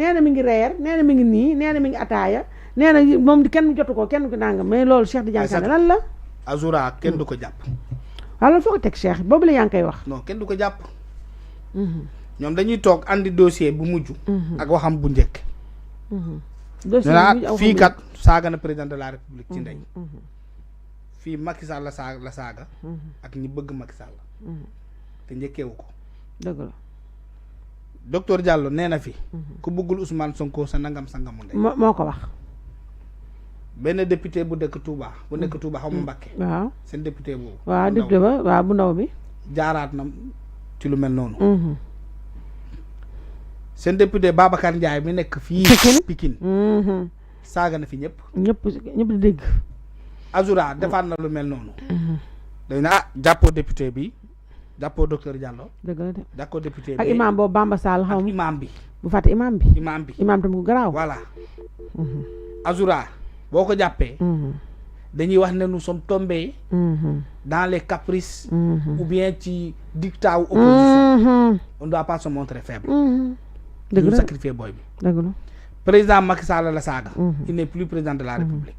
nee na mi ngi reer nee na mi ngi nii nee na mi ngi ataaya nee na moom kenn jotu ko kenn ko nangam mais loolu Cheikh Tidiane Kandé lan la. Azoura kenn du ko jàpp. waaw loolu foo ko teg Cheikh boobu la yaa ngi koy wax. non kenn du ko jàpp. ñoom dañuy toog andi dossier bu mujj. ak waxam bu njëkk. dossier bu mujj fii kat saaga na président de la république ci ndey. fii Macky Sall la saaga. ak ñi bëgg Macky Sall. te njëkkeewu ko. dëgg la. docteur Diallo nee na fi. ku bëggul Ousmane Sonko sa nangam sangamu ndey. moo ko wax. benn député bu dëkk Touba bu nekk Touba xaw ma Mbacké. waaw seen député boobu. waaw député ba waaw bu ndaw bi. jaaraat na ci lu mel noonu. seen député Babacar Ndiaye mi nekk fii. Pikine saaga na fi ñëpp. ñëpp di dégg. Azoura defaat na lu mel noonu. dañ na jàppoo député bi jàppoo docteur Diallo. dëgg la de jàppoo député bi ak imam boobu Bamba Sall xaw ma imam bi. bu fàtte imam bi. imam tam ku garaaw. voilà. Azoura boo ko jàppee. dañuy wax ne nous sommes tombés. dans les caprices. ou bien ci dictat ou opposition. on doit pas se montrer faible. dëgg la sacrifier booy bi. dëgg la président Macky Sall la saaga. il n'est plus président de la République.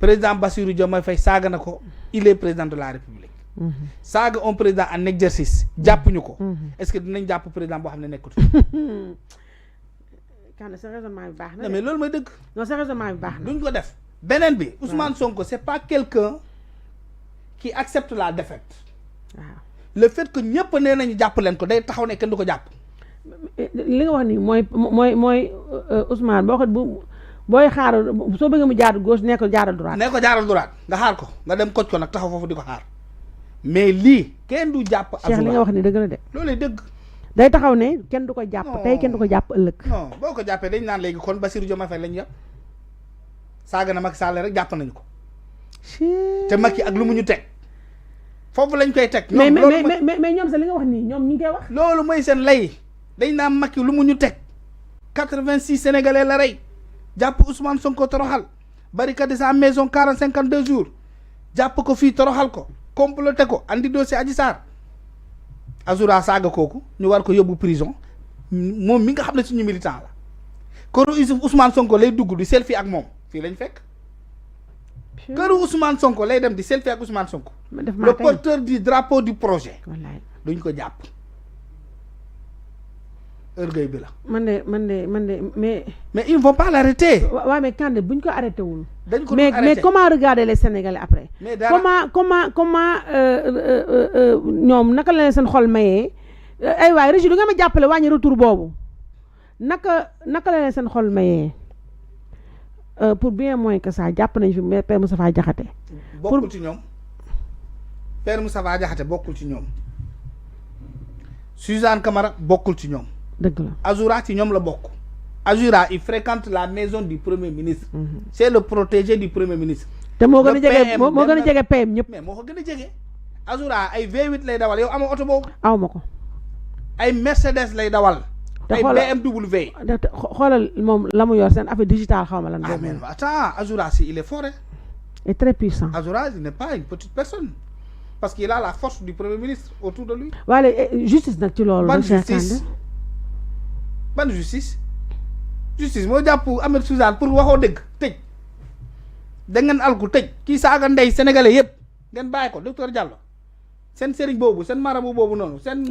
président Bassirou Diomaye Faye saaga na ko il est président de la République. saaga un président en exercice jàppuñu ko. est-ce que dinañ jàpp président boo xam ne nekkatu. kan sa raisonnement bi baax na. mais loolu mooy dëgg. non sa raisonnement bi baax na. duñ ko def. beneen bi Ousmane Sonko c'est pas quelqu'un qui accepte la défaite. waaw le fait que ñëpp nee nañu jàpp leen ko day taxaw ne kenn du ko jàpp. li nga wax nii mooy Ousmane boo ko booy xaaral soo bëggee mu jaar gauche nee ko jaaral droite. nee ko jaaral droite nga xaar ko nga dem koj ko nag taxaw foofu di ko xaar mais lii kenn du jàpp. Cheikh li nga wax ni dëgg la de. loolu dëgg. day taxaw ne kenn du ko jàpp tey kenn du ko jàpp ëllëg. non boo ko jàppee dañ naan léegi kon Bassirou Diomaye Faye lañu yàpp saaga na Macky Sall rek jàpp nañu ko. te Macky ak lu mu ñu teg foofu lañ koy teg. ñoom mais ñoom sax li nga wax nii ñoom ñu ngi koy wax. loolu mooy seen lay dañ naan Macky lu mu ñu teg 86 sénégalais la rey jàpp Ousmane Sonko toroxal barricade sa maison 52 jours jàpp ko fii toroxal ko comploté ko andi dossier Adji Sarr. Azoura saaga kooku ñu war ko yóbbu prison moom mi nga xam ne suñu militant la këru Ousmane Sonko lay dugg di selfie ak moom fii lañ fekk. këru Ousmane Sonko lay dem di selfie ak Ousmane Sonko. le porteur du drapeau du projet. wallaay duñ ko jàpp. heure bi la. man de mais ils vont pas l'arrêter. waaw mais Kandé buñ ko arrêté wul. dañ ko mais comment regarder les Sénégalais après. mais comment ñoom naka la leen seen xol mayee ay waay Régis du nga ma jàppale wàññi retour boobu naka la leen seen xol mayee pour bien moins que ça jàpp nañ fi Père Moustapha Diakhaté. bokkul ci ñoom Père Moustapha Diakhaté bokkul ci ñoom Suzanne Camara bokkul ci ñoom. dëgg la Azoura ci ñoom la bokk. Azoura il fréquente la maison du premier ministre. C'est le protégé du premier ministre. te moo gën a jege moo gën a jege PM ñëpp. mais moo ko gën a jege. Azoura ay V8 lay dawal yow amoo oto boobu. aw ma ko. ay Mercedes lay dawal. ay BMW. xoolal moom la mu yor seen affaire digitale xaw ma lan. ah mais attends Azoura si il est fort. Il est très puissant. Azoura il n'est pas une petite personne. parce qu'il a la force du premier ministre autour de lui. waaye justice nag ci loolu. ban justice ban justice. justice moo jàpp Ahmed Suzanne pour waxoo dëgg tëj da ngeen alku tëj kii saaga ndey sénégalais yëpp ngeen bàyyi ko docteur Diallo seen sëriñ boobu seen marabu boobu noonu seen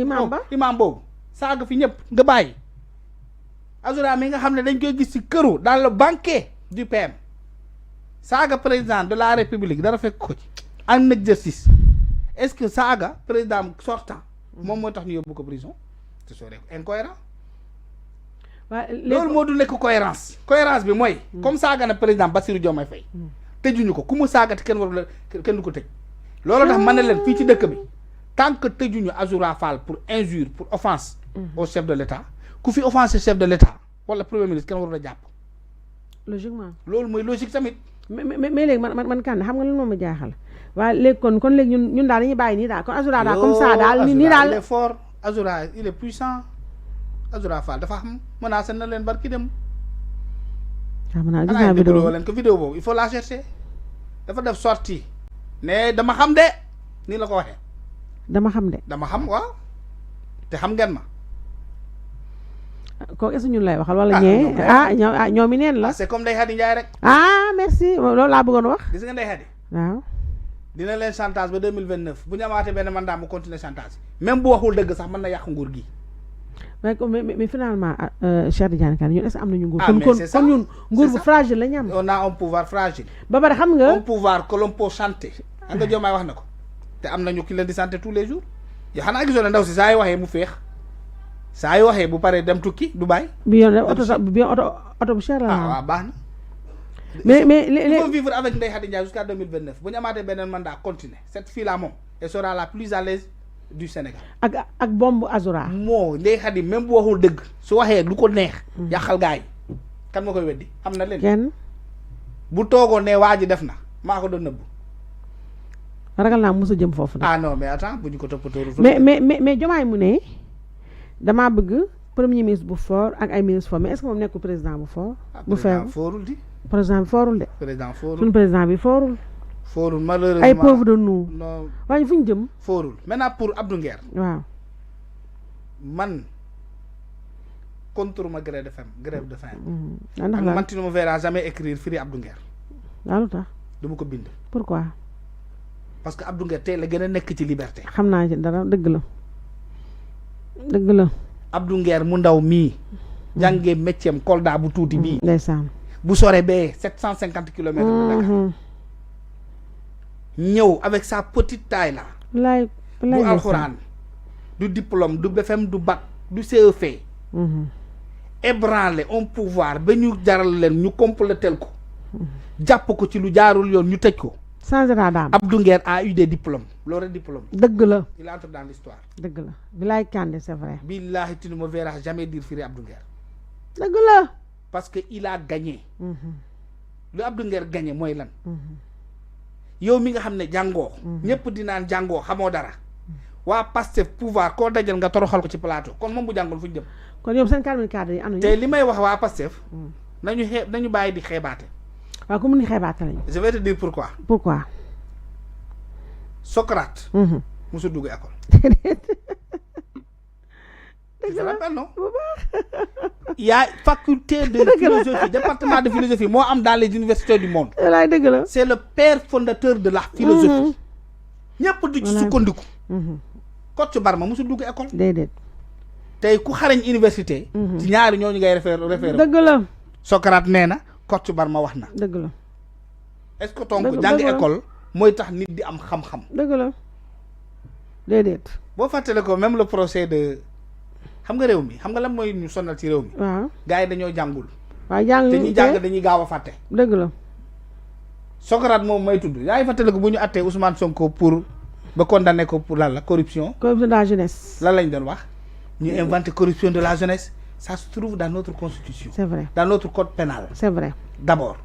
imam boobu saaga fi ñëpp nga bàyyi. Azoura mi nga xam ne dañ koy gis ci këru dans le banquet du PM saaga président de la république dara fekk ko ci en exercice est-ce que saaga président sortant moom moo tax ñu yóbbu ko prison te soo rek incohérent. loolu moo du nekk cohérence bi mooy comme saaga na président Bassirou Diomaye Faye tëjuñu ko ku mu saagati kenn warul kenn du ko tëj loolu tax mën na leen fii ci dëkk bi tant que tëjuñu Azoura Fall pour injure pour offense au chef de l'État ku fi offensé chef de l'État wala premier ministre kenn warul a jàpp logiquement loolu mooy logique tamit mais léegi man Kandé xam nga lan moom ma jaaxal waaye léegi kon léegi ñun daal dañuy bàyyi nii daal kon Azoura daal comme ça daal nii daal il est fort Azoura il est puissant Azoura Fall dafa xam menacé na leen barki dem. waaw man gis naa vidéo leen ko vidéo boobu il faut la chercher dafa def sortie ne dama xam de nii la ko waxee. dama xam waaw te xam ngeen ma. kooku est-ce que ñun lay waxal wala ñee ñoom i neen la. c'est comme Ndeye Khady Ndiaye rek. Merci loolu laa bëggoon wax. gis nga Ndeye Khady. waaw. dina leen chantage ba 2029 bu ñu amaatee benn mandat mu continuer chantage même bu waxul dëgg sax mën na yàq nguur gi. mais finalement Cheikh Tidiane Kane ñun est-ce que am nañu nguur. kon ñun nguur bu fragile la ñu am. on a un pouvoir fragile. ba pare xam nga. un pouvoir que l'on peut chanter. xam nga Diomaye wax na ko. te am nañu ki leen di chanter tous les jours. yoo xanaa gisoo ne ndaw si saa yu waxee mu féex. saa yu waxee bu paree dem tukki Dubaï. bi yoon oto bu cher la. waaw baax na. mais il faut vivre avec Ndeye Khady Ndiaye jusqu'à 2029 bu ñu amaatee beneen mandat continuer cette fille là moom elle sera la plus à l'aise du Sénégal. ak bombe Azura. moo Ndeye Khady même bu waxul dëgg su waxee lu ko neex. yàqal gaa yi kan ma koy weddi am na leen. kenn bu toogoon ne waa ji def na maa ko doon nëbbu. ragal naa mos a jëm foofu. non mais attends bu ñu ko toppatoo. mais Diomaye mu ne damaa bëgg premier ministre bu fort ak ay ministre fort mais est-ce que moom nekkul président bu fort. bu faible foorul di. président bi foorul de. président foorul suñu président bi foorul. foorul malheureusement ay pauvres de nous. non waaye fu ñu jëm. foorul maintenant pour Abdou Nguer. waaw. man contre ma grève de faim. ndax man tu ne me verras jamais écrire firi Abdou Nguer. waaw lu tax. dama ko bind. pourquoi. parce que Abdou Nguer tey la gën a nekk ci liberté. xam naa ci dara dëgg la. dëgg la. Abdou Nguer mu ndaw mii. jàngee métier am Kolda bu tuuti bii. ndeysaan. bu sore bee 750 kilomètres de Dakar. ñëw avec sa petite taille là. du alxuraan du diplôme du BFM du bac du CEF. ébranler un pouvoir ba ñu jaral leen ñu complétel ko. jàpp ko ci lu jaarul yoon ñu tëj ko. sans état d'âme. Abdou Nguer a eu des diplômes loolu diplôme. dëgg la. il entre dans l'histoire. dëgg la bilaay Kandé c'est vrai. billahi tu ne me verras jamais dire firi Abdou Nguer. dëgg la. parce que il a gagné. lu Abdou Nguer gagné mooy lan. yow mi nga xam ne jàngoo. ñëpp di naan jàngoo xamoo dara. waa Pastef pouvoir koo dajal nga toroxal ko ci plateau kon moom bu jàngoon fu ñu jëm. kon yow seen cadre yi am nañu. te li may wax waa Pastef. nañu bàyyi di xeebaate. waaw ku mu ni xeebaate lañu. je vais te dire pourquoi. pourquoi. Socrate. musu dugg école. tu te rappelles non. il y a faculté de philosophie département de philosophie moo am dans les universités du monde. walaay dëgg la. c'est le père fondateur de la philosophie. ñëpp du ci sukkandiku. Kocc Barma musu dugg école. déedéet. tey ku xarañ université. ci ñaari ñooñu ngay référé. dëgg la. Socrate nee na Kocc Barma wax na. dëgg la. est-ce que tonk jàng école mooy tax nit di am xam-xam. dëgg la. déedéet. boo fàttale ko même le procès de xam nga réew mi xam nga lan mooy ñu sonal ci réew mi. waaw gars yi dañoo jàngul. waaw jàng te ñi jàng dañuy gaaw a fàtte. dëgg la. Socrate moom may tudd yaa ngi fàttale ko bu ñu attee Ousmane Sonko pour ba condamné ko pour lan la corruption. corruption de la jeunesse. lan lañ doon wax ñu inventé corruption de la jeunesse ça se trouve dans notre constitution. c'est vrai dans notre code pénal. c'est vrai d'abord.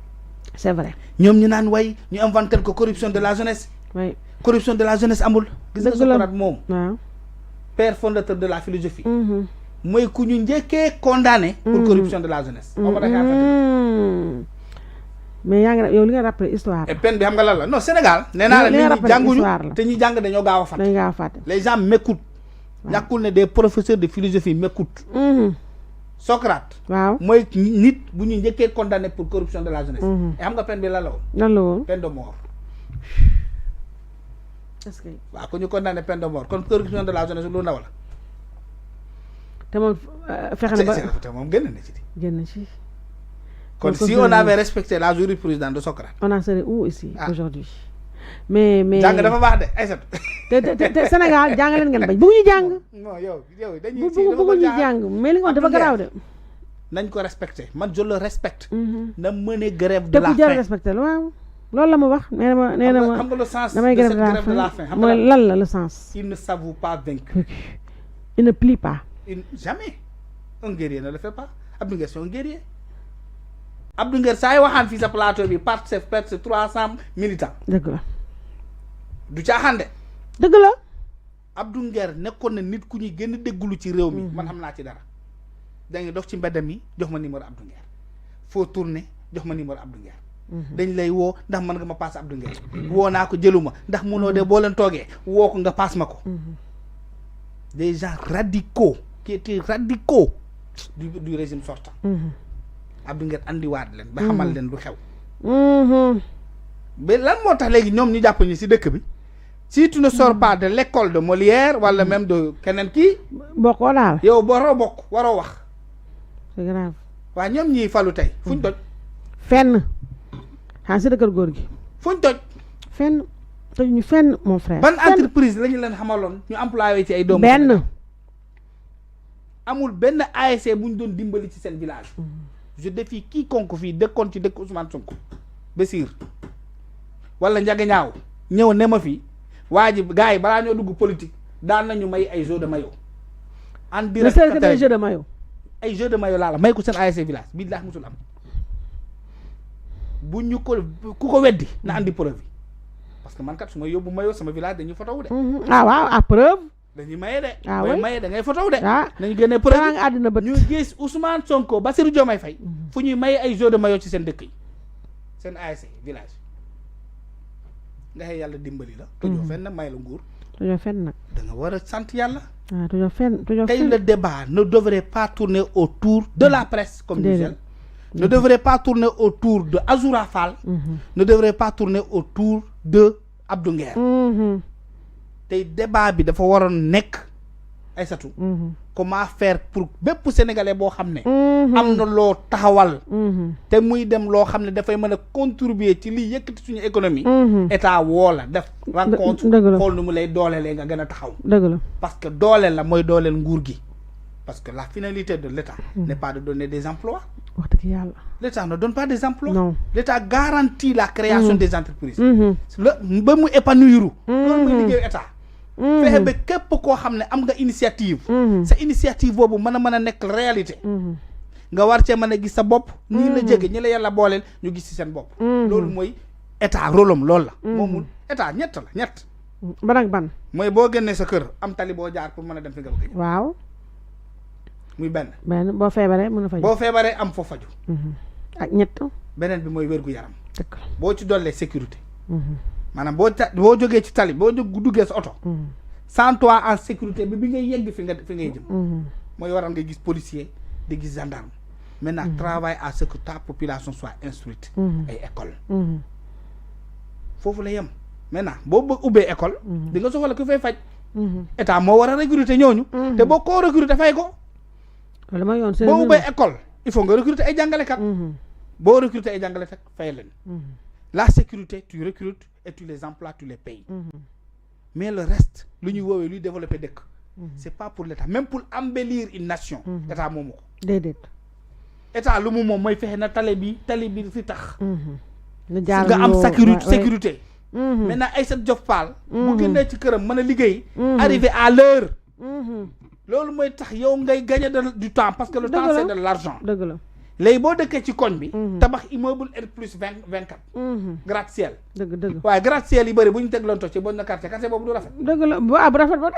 c'est vrai. ñoom ñu naan way ñu inventé ko corruption de la jeunesse. oui corruption de la jeunesse amul. gis nga Socrate moom. waaw. père fondateur de la philosophie. mooy ku ñu njëkkee condamné. pour corruption de la jeunesse. mais yaa ngi yow li nga rappelé histoire. et peine bi xam nga lan la non Sénégal. nee naa la nit ñi jànguñu te ñi jàng dañoo gaaw a fàtte. dañoo gaaw a fàtte. les gens m'écoutent. ñàkkul ne des professeurs de philosophie m'écoutent. Socrate. waaw mooy nit bu ñu njëkkee condamné pour corruption de la jeunesse. et xam nga peine bi lan la woon. lan la woon peine de mort. est-ce que. waaw ku ñu condamné peine de mort kon corruption de la jeunesse lu ndaw la. te moom fexe na ba te moom génn na ci. génn ci. kon si on avait respecté la jurisprudence de Socrate. on en serait où ici aujourd'hui mais jàng dafa baax de Aïssatou. te Sénégal jàng leen ngeen bañ bëgguñu jàng. non yow dañuy bëgguñu jàng mais li nga wax dafa garaaw de. nañ ko respecté man je le respecte. na mëne grève de la faim te ku jar respecté waaw. loolu la ma wax nee na ma xam nga le sens damay de cette grève grève de la faim. xam mooy nga lan la le sens. il ne s'avoue pas vaincu. il ne plie pas. jamais un guerrier ne le fait pas Abdou Nguer c'est un guerrier. Abdou Nguer saa yi waxaan fii sa plateau bi Pastef perte 300 militants. dëgg la. du caaxaan de. dëgg la. Abdou Nguer nekkoon na nit ku ñuy gën a déggulu ci réew mi. man xam naa ci dara. da nga dox ci mbedd mi jox ma numéro Abdou Nguer foo tourné jox ma numéro Abdou Nguer. dañ lay woo ndax mën nga ma paas Abdou Nguer. woo naa ko jëluma ndax munoo de boo leen toogee woo ko nga paas ma ko. des gens radicaux qui étaient radicaux du régime sortant. Abdou Nguer andiwaat leen. ba xamal leen lu xew. mais lan moo tax léegi ñoom ñu jàpp ñu si dëkk bi si tu ne sors pas de l'école de Molière wala même de keneen kii. bokkoo daal yow waroo bokk waroo wax. c'est grave. waaw ñoom ñii falu tey fuñ toj. fenn xanaa si dëkkal góor gi. fuñ toj. fenn tojuñu fenn mon frère. ban entreprise lañu leen xamaloon ñu employé ci ay doomu. benn amul benn ASC bu ñu doon dimbali ci seen village. je défie quiconque fii dëkkoon ci dëkk Ousmane Sonko Bessir wala Ndiaga ñëw ne ma fii waa ji gars yi balaa ñoo dugg politique daan nañu may ay jeux de maillot. en direct des jeux de maillot. ay jeux de maillot laa la may ko seen ASC village bii laa musul am bu ñu ko ku ko weddi na andi preuve yi parce que man kat su ma yóbbu maillot sama village dañuy photo de. ah waaw à preuve. dañuy maye de. ah oui maye da ngay photo de. ah nañu génnee preuve àddina bët ñu gis Ousmane Sonko Bassirou Diomaye Faye fu ñuy maye ay jeux de maillot ci seen dëkk yi seen ASC village nga xëy yàlla dimbali la. tojoo fenn may la nguur. tojoo fenn nag. da nga war a sant yàlla. waaw tojoo fenn tey le débat ne devrait pas tourner autour de la presse comme Michel. ne devrait pas tourner autour de Azoura Fall. ne devrait pas tourner autour de Abdou Nguer. tey débat bi dafa waroon nekk Aïssatou. comment faire pour bépp sénégalais boo xam ne. am na loo taxawal. te muy dem loo xam ne dafay mën a contribuer ci liy yëkkati suñu économie. état woo la def rencontre xool nu mu lay doolelee nga gën a taxaw. dëgg la parce que dooleel la mooy dooleel nguur gi. parce que la finalité de l'état n'est pas de donner des emplois. wax dëgg yàlla. l'état ne donne pas des emplois. non l'état garantit la création des entreprises. ba mu épanouir. loolu muy liggéeyu état. fexe ba képp koo xam ne am nga initiative. sa initiative boobu mën a nekk réalité. nga war cee mën a gis sa bopp. ñii la jege ñi la yàlla booleel ñu gis ci seen bopp. loolu mooy état rôle am loolu la. moomul état ñett la ñett. ban ak ban. mooy boo génnee sa kër am tali boo jaar pour mën a dem fi nga bëgg. waaw. muy benn. boo feebaree mën a faju. boo feebaree am foo faju. ak ñett. beneen bi mooy wér gu yaram. dëgg la boo ci dollee sécurité. maanaam boo jógee ci tali boo duggee sa oto. sans toi en sécurité bi ngay yegg fi ngay jëm. mooy waral ngay gis policier di gis gendarme. maintenant travaille à ce que ta population soit instruite. ay école foofu la yem. maintenant boo ubbee école. di nga soxla ku fay faj. état moo war a recruter ñooñu. te boo koo recruter fay ko. boo ubbee école il faut nga recruter ay jàngalekat. boo recruter ay jàngalekat fay leen. la sécurité tu recrutes et tu les emploies tu les payes. mais le reste lu ñuy woowee luy développer dëkk. c'est pas pour l'état même pour embellir une nation. état moomu ko. déedéet. état lu mu moom mooy fexe na tali bi fi tax. nga am sécurité. maintenant Aïssatou Diop Fall. bu génnee ci këram mën a liggéey. arriver à l'heure. loolu mooy tax yow ngay gagner du temps parce que le temps c'est de l'argent. dëgg la léegi boo dëkkee ci koñ bi. tabax immeuble R+24. gratte-ciel. dëgg waaye gratte-ciel yi bëri bu ñu tegloon ci bon na quartier boobu du rafet. dëgg la bu rafet ba